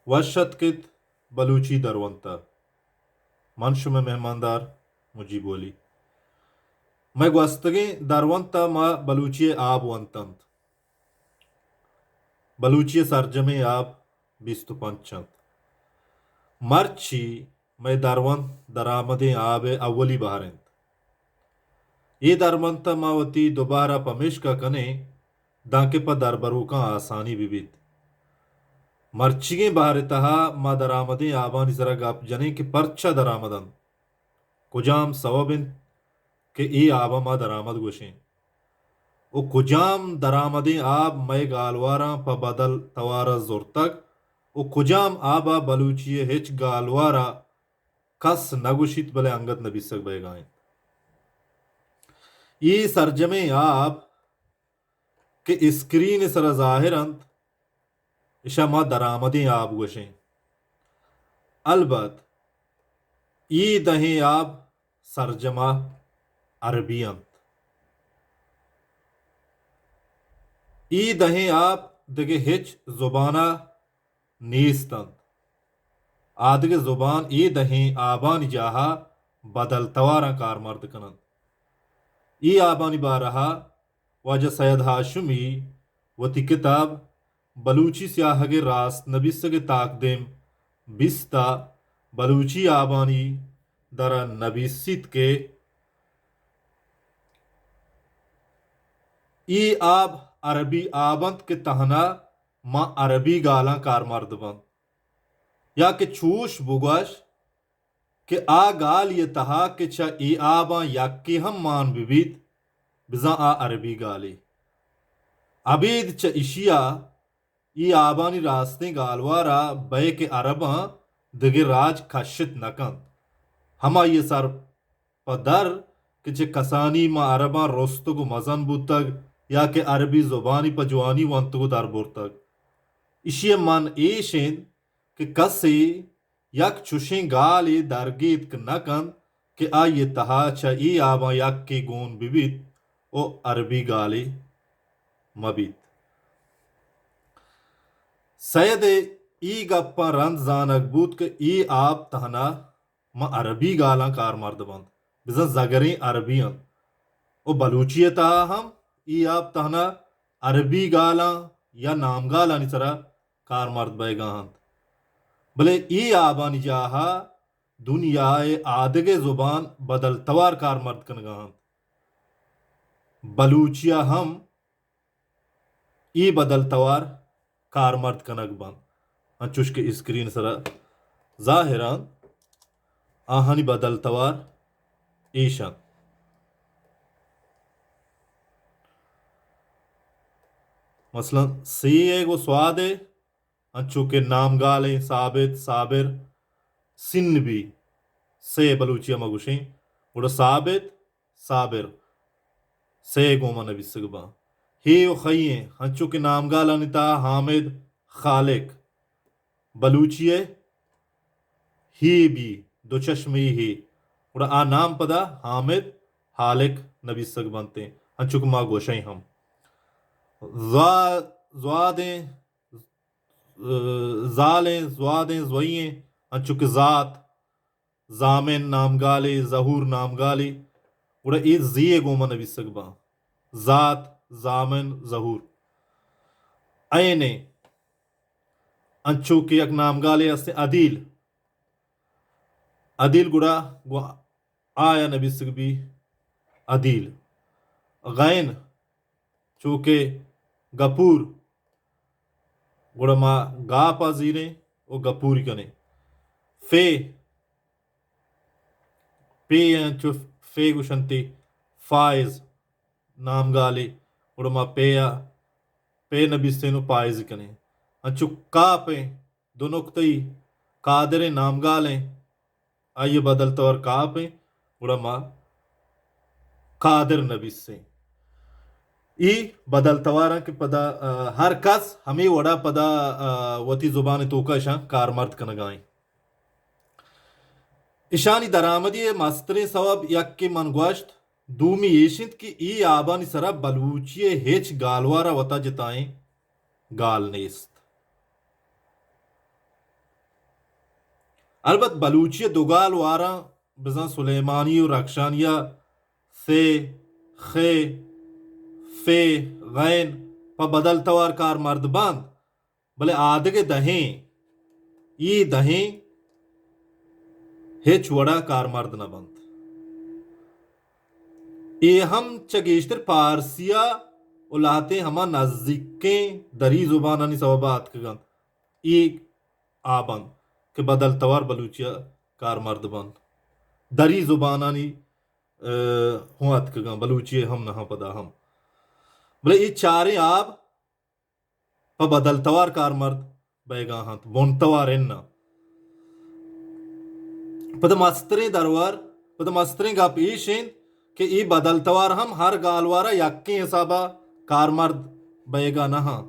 वशत कित बलूची दरवंता मनश में मेहमानदार मुझी बोली मैं gwastagi darwanta ma बलूची आब वंतंत बलूची सरजमे आब बिस्तु पंचंत मर्ची मैं दारवंत दरामदे आब अव्वली बहारेंत ये दारवंता मावती दोबारा पमेश का कने दांके पर दरबरू का आसानी बिबित मर्चिगे बहारे तहा मा दरामदे आबानी जरा गाप जने के परचा दरामदन कुजाम सवबिन के ई आबा मा दरामद गोशें ओ कुजाम दरामदे आब मैं गालवारा प बदल तवारा जोर तक ओ कुजाम आबा बलूचिये हिच गालवारा कस नगुशित बले अंगत नबिसक बैगाएं ये सरजमे आब के स्क्रीन सर जाहिरंत इशा मा दरामदे आब गोशें अलबत ई दहे आब सरजमा अरबियंत ई दहे आप दगे हिच जुबाना नीस्तंत आदगे जुबान ई दहे आबानी जाहा बदल तवारा कारमर्द कनंत ई आबानी बारहा वाजा सैयद हाशमी वती किताब बलूची स्याहगे रास नबिसगे ताकदेम बिस्ता बलूची आबानी दरा नबिसित के ई आब अरबी आबंत के तहना मा अरबी गाला कारमर्द बंद या के छूश बुगश के आ गाल ये तहा के चा ई आबा या के हम मान बिबित बिजा आ अरबी गाली अबीद च इशिया ई आबानी रास्ते गालवारा बय के अरबा दगे राज खशित नकन हमा ये सर पदर के चे कसानी मा अरबा रोस्तगु मजन बुतग या के अरबी जुबानी पजवानी वंतगु दरबुर तक इशिय मन एशें के कसे यक चुशें गाले दरगीत क नकन के आ ये तहा चा ई आबा यक के गोन बिबित ओ अरबी गाले मबित सैयद ई गप्पा रंद जानक बूत के ई आप तहना मा अरबी गाला कारमर्द बंद बिजा जगरें अरबियन ओ बलूचियत तहा हम ई आप तहना अरबी गाला या नाम गाला निसरा कारमर्द बैगाहंत भले ई आबानी जाहा दुनियाए आदगे जुबान बदल तवार कारमर्द कनगाहंत बलूचिया हम ई बदल तवार कारमर्द कनक बंद अंचुश के स्क्रीन सरा जाहिरान आहानी बदल तवार ईशान मसलन सी एगो स्वाद है अंचू के नाम गाले साबित साबिर सिन भी से बलूचिया मगुशी उड़ा साबित साबिर से गोमा नबी सगबा ही ओ खइए अंचू के नाम गाला निता हामिद खालिक बलूचिये ही भी दो चश्मी ही उड़ा आ नाम पदा हामिद हालिक नबी सग बनते अंचू के माँ गोशाई हम ज़्वादें ज़ालें ज़्वादें ज़्वइयें अंचुक ज़ात ज़ामिन नाम गाले ज़हूर नाम गाले उड़ा ई ज़िये गोमा नबी सगबा ज़ात ज़ामिन ज़हूर ऐने अंचुक यक नाम गाले अस्ते अदील अदील गुड़ा आया नबी सगबी अदील गैन चूके गपूर गुड़मा गा पाजीरे ओ गपूरी कने फे पे अंचु फे गुशंती फाइज नाम गाले गुड़मा पेया पे नबी सेनु पाइज कने अंचु का पे दोनों कतई कादरे नाम गाले आइए बदल तौर का पे गुड़मा कादर नबी से ई बदल तवारा के पदा हर कस हमें वड़ा पदा वती जुबान तोका कारमर्द कनगाएं इशानी दरामदी मस्तरे सवब यक के मनगोश्त दूमी येशिंत की ई आबानी सरा बलूचिये हेच गालवारा वता जताएं गाल नेस्त البت بلوچی دوگال وارا بزن سلیمانی و رکشانیہ سے خے فے غین پا بدل توار کار مرد بند بلے آدھگے دہیں ای دہیں ہیچ وڑا کار مرد نہ بند ای ہم چگیشتر پارسیا اولاتے ہما نزدیکیں دری زبانانی سوابات کگن ای آبند کہ بدل توار بلوچیا کار مرد بند دری زبانانی ہوات کگن بلوچی ہم نہ پدا ہم بلے ای چاریں آب پا بدل توار کار مرد بیگا ہاں بون توار اننا پدا مستریں دروار پدا مستریں گا پیشیں کہ ای بدل توار ہم ہر گالوارا یکیں حسابا کار مرد بیگا نہ ہاں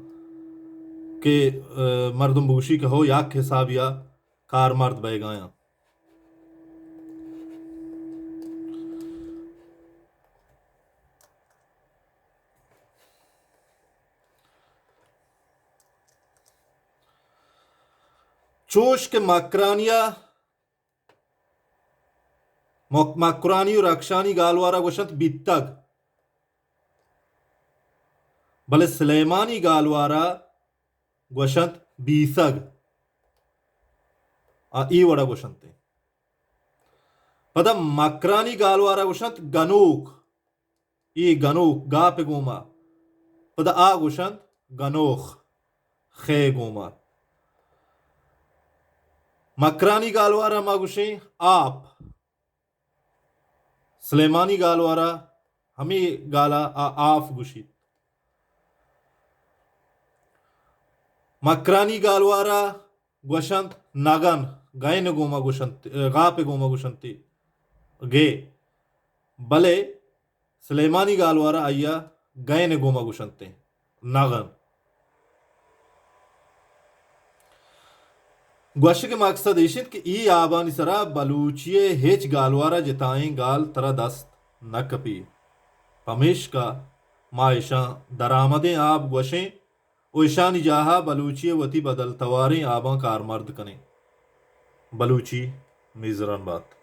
کہ مردم بوشی کہ ہو یک حساب یا کار مرد بیگا یا چوش کے مکرانی و رکشانی گالوارا گوشت بیتگ بلے سلیمانی گالوارا گوشت بیسگ ای وڑا گوشنتے پدا مکرانی گالوارا گوشت گنوک ای گنوک گا پہ گوما پدا آ گوشت گنوخ خے گوما مکرانی گالوارا ما گوشیں آپ سلیمانی گالوارا ہمیں گالا آف گوشید مکرانی گالوارا گوشند نگن گائن گوما گوشنت غا پہ گوما گوشنتی گے بلے سلیمانی گالوارا آیا گائن گوما گوشنتے نگن گوشت کے مقصد ایشن کہ ای آبانی سرا بلوچیے ہیچ گالوارا جتائیں گال ترا دست نہ کپی پمیش کا مائشاں درآمدیں آب گوشیں اوشانی جاہا بلوچی وتی بدل تواریں آباں کار مرد کنے بلوچی میزران بات